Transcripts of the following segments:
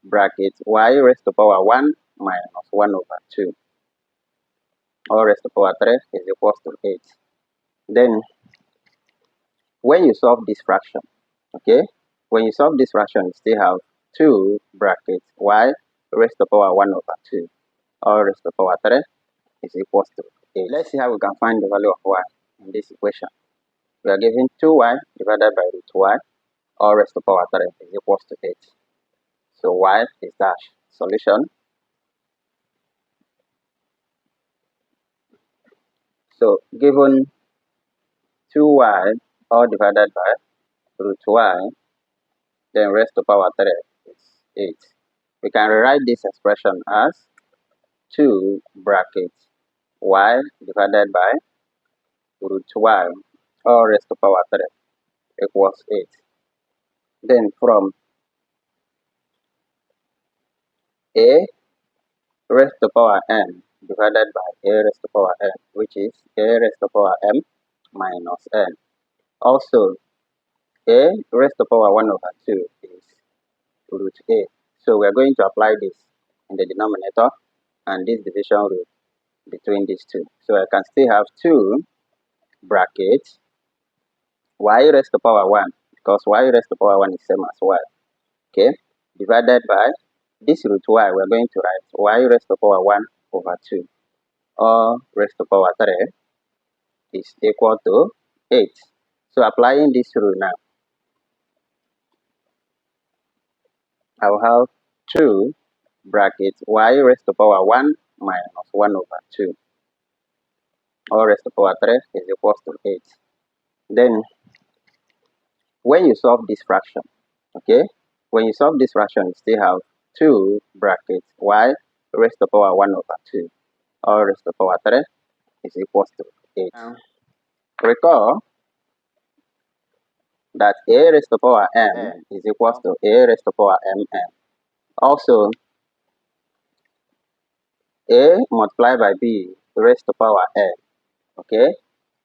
bracket y raised to power 1 minus 1 over 2 or raised to power 3 is equals to 8. Then when you solve this fraction, okay, when you solve this fraction, you still have 2 brackets y raised to power 1 over 2 or raised to power 3 is equals to 8. Let's see how we can find the value of y in this equation. We are given 2y divided by root y or raised to power 3 is equals to 8. So y is dash. Solution. So given 2y all divided by root y, then raised to power 3 is 8. We can rewrite this expression as 2 brackets y divided by root y all raised to power 3 equals 8. Then from a raised to power n divided by a raised to power n, which is a raised to power m minus n. Also, a raised to power 1 over 2 is root a. So we are going to apply this in the denominator and this division rule between these two. So I can still have 2 brackets y raised to power 1, because y raised to power 1 is same as y, okay, divided by this root y. We are going to write y raised to power 1 over 2 or raised to power 3 is equal to 8. So applying this rule now, I will have 2 brackets y raised to power 1 minus 1 over 2 or raised to power 3 is equals to 8. Then when you solve this fraction, okay, when you solve this fraction, you still have 2 brackets y raised to power 1 over 2 or raised to power 3 is equals to 8. Recall that a raised to power m is equals to a raised to power mn. Also, a multiplied by b raised to power n, okay,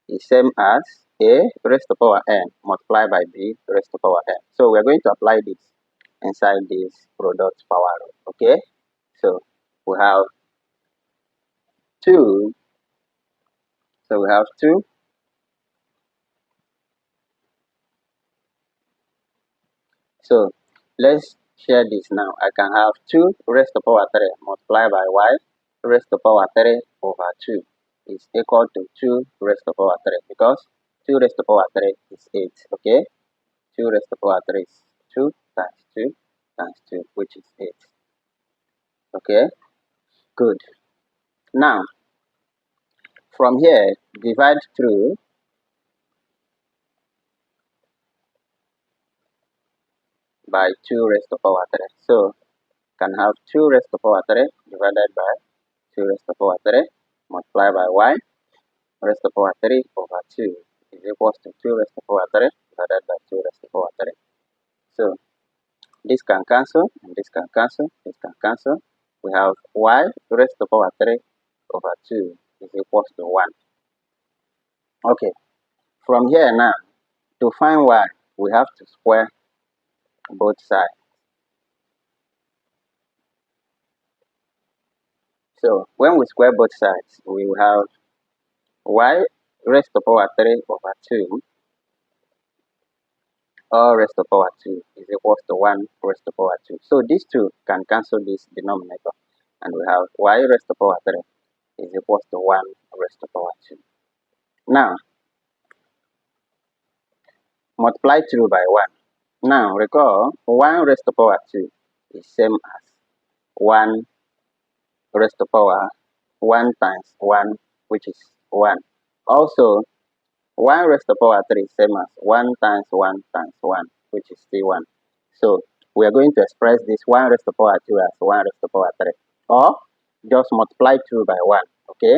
is same as a raised to power n multiplied by b raised to power n. So we are going to apply this inside this product power rule, okay. So we have 2. So we have 2. So let's share this now. I can have 2 raised to power 3 multiplied by y raised to power 3 over 2 is equal to 2 raised to power 3, because 2 raised to power 3 is 8, okay. 2 raised to power 3 is 2 times 2 times 2, which is 8. Okay, good. Now, from here, divide through by 2 raised to power 3. So, can have 2 raised to power 3 divided by 2 raised to power 3 multiplied by y raised to power 3 over 2 is equals to 2 raised to power 3 divided by 2 raised to power 3. So, this can cancel, and this can cancel, this can cancel. We have y raised to power 3 over 2 is equals to 1. Okay, from here now, to find y, we have to square both sides. So, when we square both sides, we will have y raised to power 3 over 2 or raised to power 2 is equals to 1 raised to power 2. So, these two can cancel this denominator, and we have y raised to power 3 is equals to 1 raised to power 2. Now, multiply through by 1. Now, recall 1 raised to power 2 is same as 1 raised to power 1 times 1, which is 1. Also, 1 raised to power 3 is same as 1 times 1 times 1, which is still 1. So, we are going to express this 1 raised to power 2 as 1 raised to power 3. Or, just multiply through by 1, okay?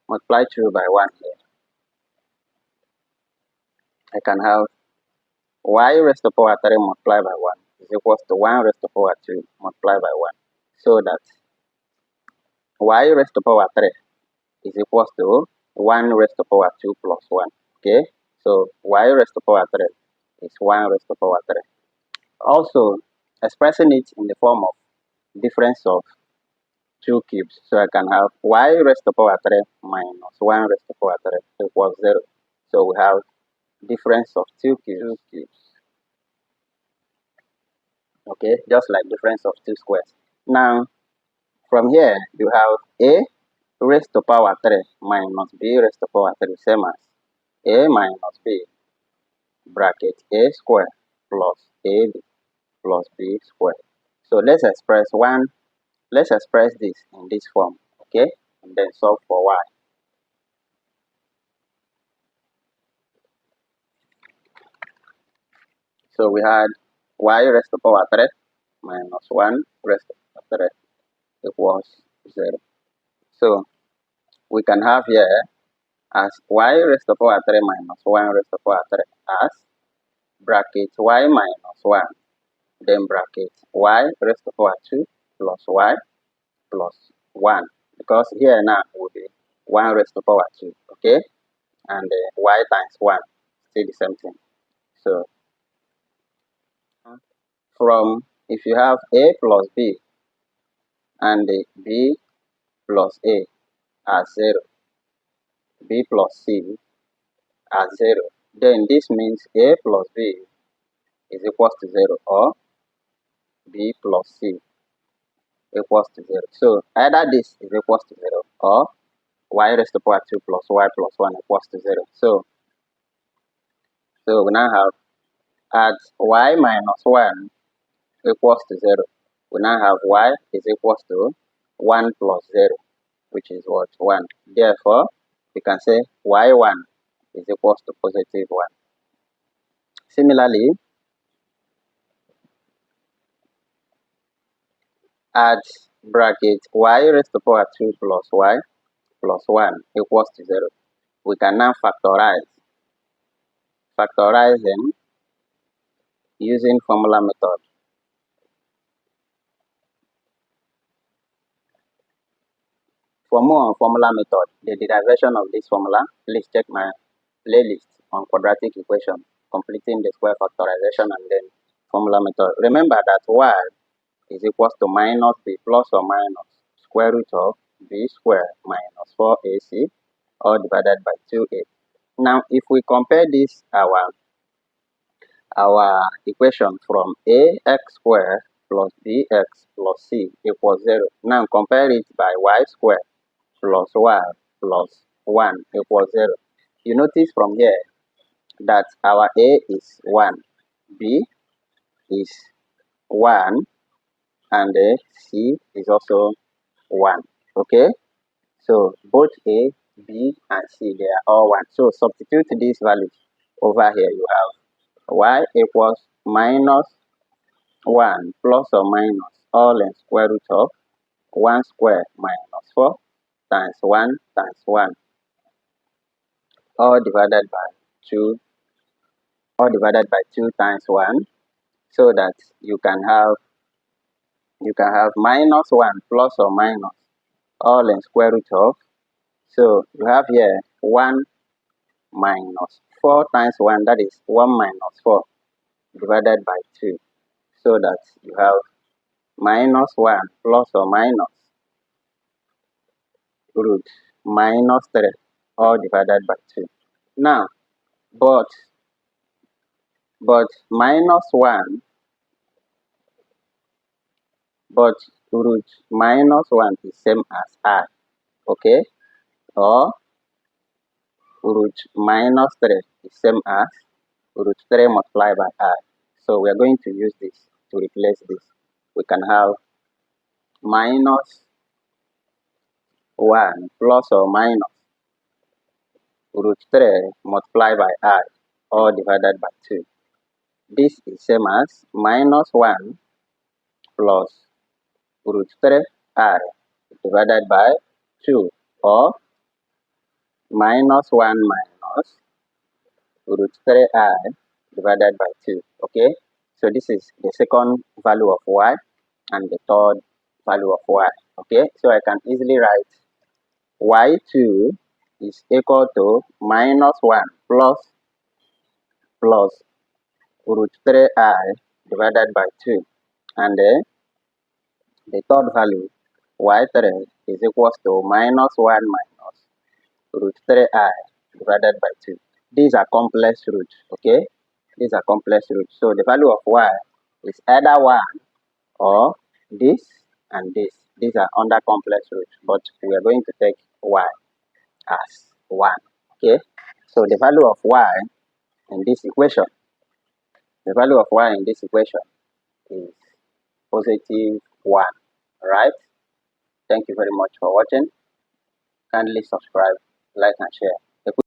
Multiply through by 1 here. I can have y raised to power 3 multiplied by 1 is equals to 1 raised to power 2 multiplied by 1. So that y raised to power 3 is equals to 1 raised to power 2 plus 1. Okay, so y raised to power 3 is 1 raised to power 3. Also, expressing it in the form of difference of 2 cubes. So I can have y raised to power 3 minus 1 raised to power 3 equals 0. So we have difference of 2 cubes. Okay, just like difference of 2 squares. Now, from here, you have a raised to power 3 minus b raised to power 3, same as a minus b bracket a square plus ab plus b square. So let's express this in this form, okay, and then solve for y. So we had y raised to power 3 minus 1 raised to power 3 equals 0. So we can have here as y raised to power 3 minus 1 raised to power 3 as bracket y minus 1, then bracket y raised to power 2 plus y plus 1, because here now will be 1 raised to power 2, okay, and y times 1, still the same thing. So from, if you have a plus b and b plus a as 0, b plus c as 0, then this means a plus b is equals to 0, or b plus c equals to 0. So either this is equals to 0 or y raised to power 2 plus y plus 1 equals to 0. So we now have at y minus 1 equals to 0. We now have y is equals to 1 plus 0, which is what? 1. Therefore, we can say y1 is equals to positive 1. Similarly, at bracket y raised to power 2 plus y plus 1 equals to 0. We can now factorize them using formula method. For more on formula method, the derivation of this formula, please check my playlist on quadratic equation, completing the square factorization and then formula method. Remember that y is equals to minus b plus or minus square root of b square minus 4ac, all divided by 2a. Now, if we compare this our equation from ax squared plus bx plus c equals 0. Now compare it by y squared plus y plus 1 equals 0. You notice from here that our a is 1, b is 1, and c is also 1. Okay, so both a, b, and c, they are all 1. So substitute these values over here. You have y equals minus 1 plus or minus all in square root of 1 square minus 4 times 1 times 1, all divided by 2, all divided by 2 times 1, so that you can have minus 1 plus or minus all in square root of, so you have here 1 minus 4 times 1, that is 1 minus 4 divided by 2, so that you have minus 1 plus or minus root minus 3, all divided by 2. Now, but minus 1, but root minus 1 is same as I, okay? Or root minus 3 is same as root 3 multiplied by I. So we are going to use this to replace this. We can have minus 1 plus or minus root 3 multiplied by I, all divided by 2. This is same as minus 1 plus root 3i divided by 2, or minus 1 minus root 3i divided by 2. Okay, so this is the second value of y and the third value of y. Okay, so I can easily write y2 is equal to minus 1 plus root 3i divided by 2. And then the third value, y3, is equals to minus 1 minus root 3i divided by 2. These are complex roots, okay? These are complex roots. So the value of y is either 1 or this and this. These are under complex roots, but we are going to take y as 1, okay? So the value of y in this equation, the value of y in this equation is positive 1, right? Thank you very much for watching. Kindly subscribe, like and share.